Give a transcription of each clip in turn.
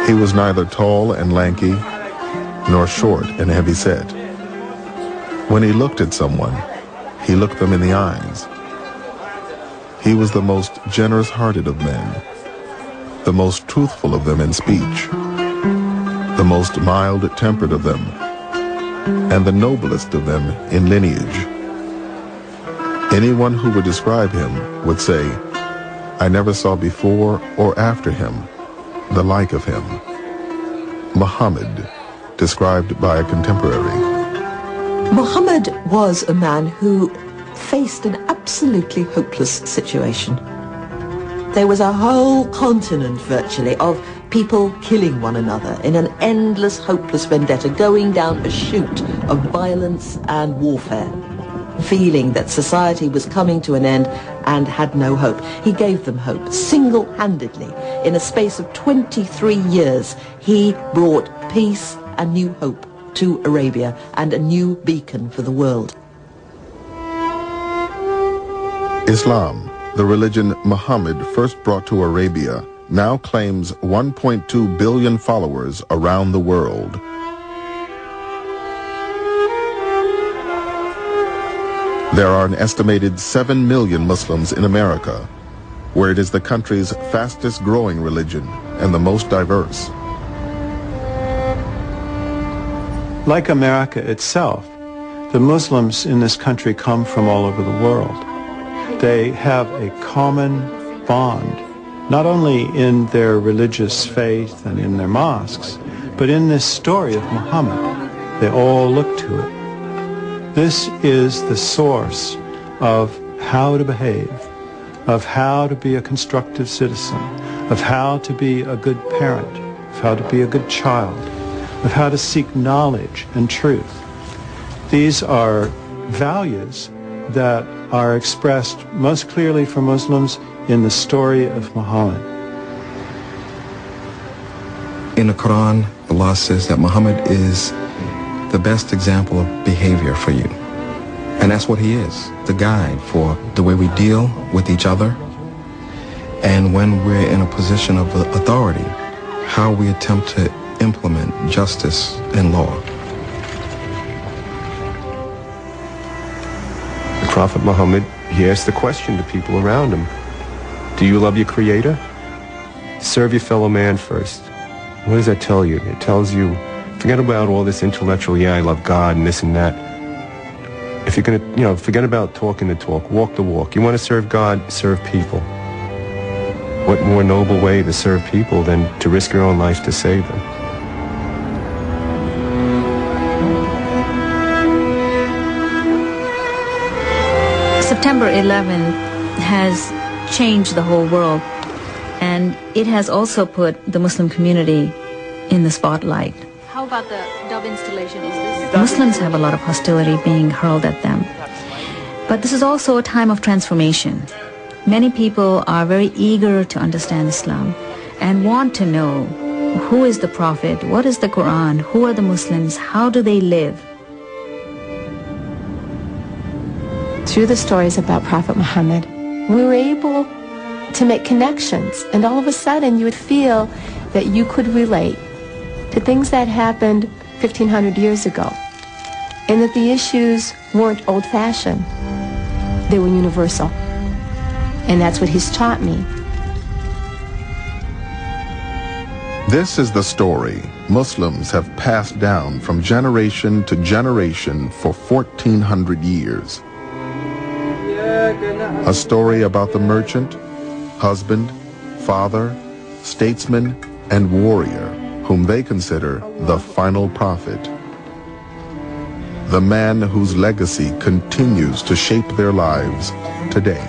He was neither tall and lanky, nor short and heavy-set. When he looked at someone, he looked them in the eyes. He was the most generous-hearted of men, the most truthful of them in speech, the most mild-tempered of them, and the noblest of them in lineage. Anyone who would describe him would say, "I never saw before or after him the like of him." Muhammad, described by a contemporary. Muhammad was a man who faced an absolutely hopeless situation. There was a whole continent, virtually, of people killing one another in an endless, hopeless vendetta, going down a chute of violence and warfare, feeling that society was coming to an end and had no hope. He gave them hope, single-handedly. In a space of 23 years, he brought peace and new hope to Arabia and a new beacon for the world. Islam, the religion Muhammad first brought to Arabia, now claims 1.2 billion followers around the world. There are an estimated 7 million Muslims in America, where it is the country's fastest growing religion and the most diverse. Like America itself, the Muslims in this country come from all over the world. They have a common bond, not only in their religious faith and in their mosques, but in this story of Muhammad. They all look to it. This is the source of how to behave, of how to be a constructive citizen, of how to be a good parent, of how to be a good child, of how to seek knowledge and truth. These are values that are expressed most clearly for Muslims in the story of Muhammad. In the Quran, Allah says that Muhammad is the best example of behavior for you. And that's what he is, the guide for the way we deal with each other, and when we're in a position of authority, how we attempt to implement justice and law. The Prophet Muhammad, he asked the question to people around him, do you love your Creator? Serve your fellow man first. What does that tell you? It tells you, forget about all this intellectual, yeah, I love God and this and that. If you're going to, forget about talking the talk, walk the walk. You want to serve God, serve people. What more noble way to serve people than to risk your own life to save them? September 11th has changed the whole world, and it has also put the Muslim community in the spotlight. How about the dove installation? Muslims have a lot of hostility being hurled at them. But this is also a time of transformation. Many people are very eager to understand Islam and want to know who is the Prophet, what is the Quran, who are the Muslims, how do they live? Through the stories about Prophet Muhammad, we were able to make connections, and all of a sudden you would feel that you could relate to things that happened 1,500 years ago, and that the issues weren't old-fashioned, they were universal. And that's what he's taught me. This is the story Muslims have passed down from generation to generation for 1,400 years. A story about the merchant, husband, father, statesman, and warrior whom they consider the final prophet. The man whose legacy continues to shape their lives today.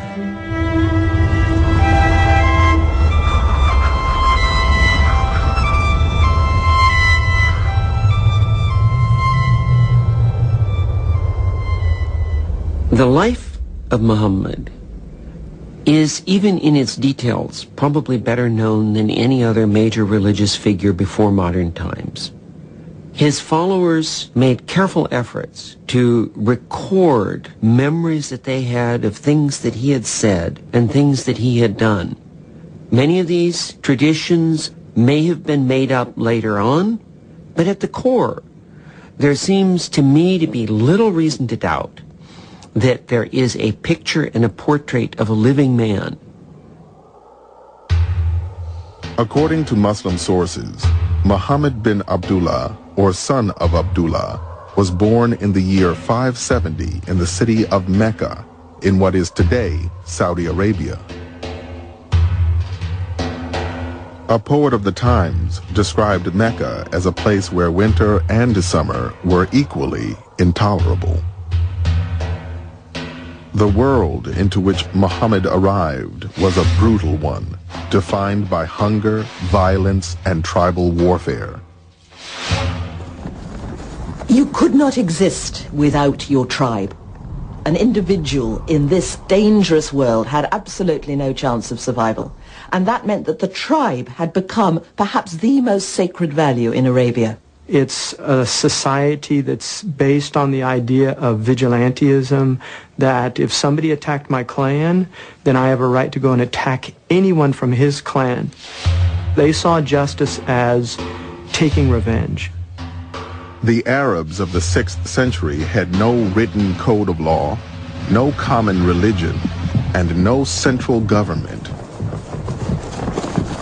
The life of Muhammad is, even in its details, probably better known than any other major religious figure before modern times. His followers made careful efforts to record memories that they had of things that he had said and things that he had done. Many of these traditions may have been made up later on, but at the core, there seems to me to be little reason to doubt that there is a picture and a portrait of a living man. According to Muslim sources, Muhammad bin Abdullah, or son of Abdullah, was born in the year 570 in the city of Mecca, in what is today Saudi Arabia. A poet of the times described Mecca as a place where winter and summer were equally intolerable. The world into which Muhammad arrived was a brutal one, defined by hunger, violence, and tribal warfare. You could not exist without your tribe. An individual in this dangerous world had absolutely no chance of survival. And that meant that the tribe had become perhaps the most sacred value in Arabia. It's a society that's based on the idea of vigilantism, that if somebody attacked my clan, then I have a right to go and attack anyone from his clan. They saw justice as taking revenge. The Arabs of the 6th century had no written code of law, no common religion, and no central government.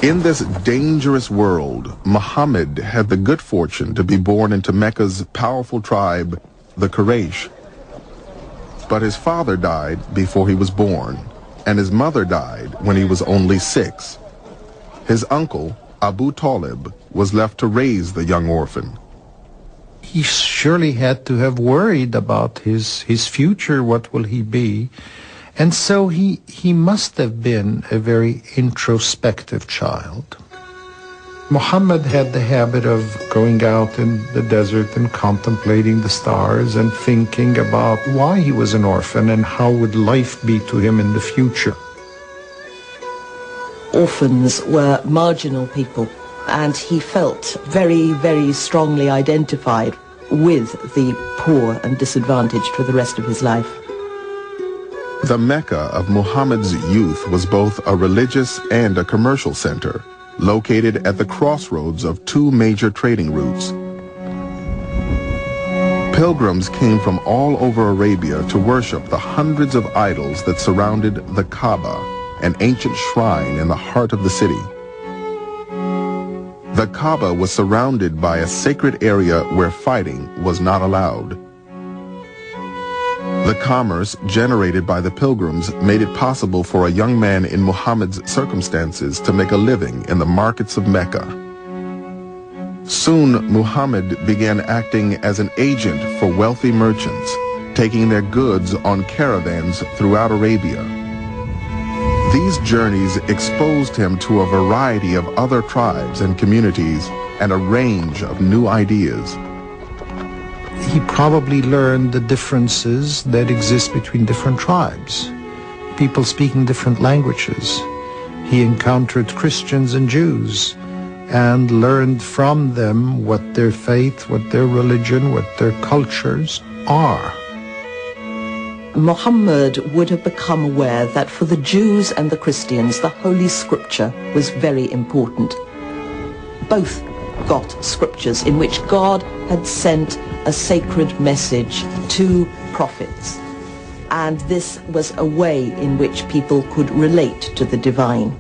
In this dangerous world, Muhammad had the good fortune to be born into Mecca's powerful tribe, the Quraysh. But his father died before he was born, and his mother died when he was only 6. His uncle, Abu Talib, was left to raise the young orphan. He surely had to have worried about his future, what will he be? And so he must have been a very introspective child. Muhammad had the habit of going out in the desert and contemplating the stars and thinking about why he was an orphan and how would life be to him in the future. Orphans were marginal people, and he felt very, very strongly identified with the poor and disadvantaged for the rest of his life. The Mecca of Muhammad's youth was both a religious and a commercial center, located at the crossroads of 2 major trading routes. Pilgrims came from all over Arabia to worship the hundreds of idols that surrounded the Kaaba, an ancient shrine in the heart of the city. The Kaaba was surrounded by a sacred area where fighting was not allowed. The commerce generated by the pilgrims made it possible for a young man in Muhammad's circumstances to make a living in the markets of Mecca. Soon, Muhammad began acting as an agent for wealthy merchants, taking their goods on caravans throughout Arabia. These journeys exposed him to a variety of other tribes and communities and a range of new ideas. He probably learned the differences that exist between different tribes, people speaking different languages. He encountered Christians and Jews and learned from them what their faith, what their religion, what their cultures are. Muhammad would have become aware that for the Jews and the Christians, the Holy Scripture was very important. Both got scriptures in which God had sent a sacred message to prophets. And this was a way in which people could relate to the divine.